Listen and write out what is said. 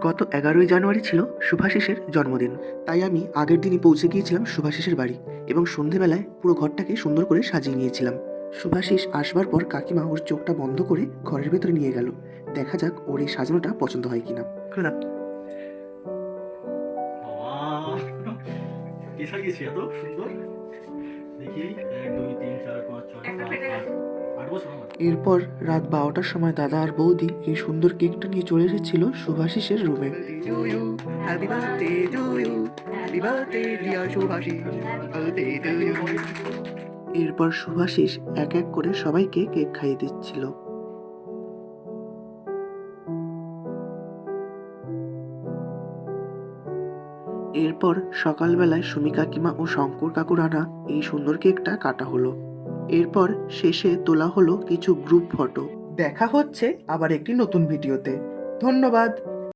গত 11ই জানুয়ারি ছিল শুভাশিসের জন্মদিন, তাই আমি আগের দিনই পৌঁছে গিয়েছিলাম শুভাশিসের বাড়ি এবং সন্ধেবেলায় পুরো ঘরটাকে সুন্দর করে সাজিয়ে নিয়েছিলাম। শুভাশিস আসবার পর কাকিমা ওর চোখটা বন্ধ করে ঘরের ভেতরে নিয়ে গেল। দেখা যাক ওর এই সাজানোটা পছন্দ হয় কিনা। কে সাজিয়েছে এত সুন্দর? দেখি 1 2 3 4 5 6 7 8 8 বছর আমার। এরপর রাত 12টার সময় দাদা আর বৌদি এই সুন্দর কেকটা নিয়ে চলে এসেছিল শুভাশিসের রুমে। এরপর শুভাশিস এক এক করে সবাইকে কেক খাইয়ে দিচ্ছিল। এরপর সকালবেলায় সুমি কাকিমা ও শঙ্কর কাকুর আনা এই সুন্দর কেকটা কাটা হলো। এরপর শেষে তোলা হলো কিছু গ্রুপ ফটো। দেখা হচ্ছে আবার একটি নতুন ভিডিওতে। ধন্যবাদ।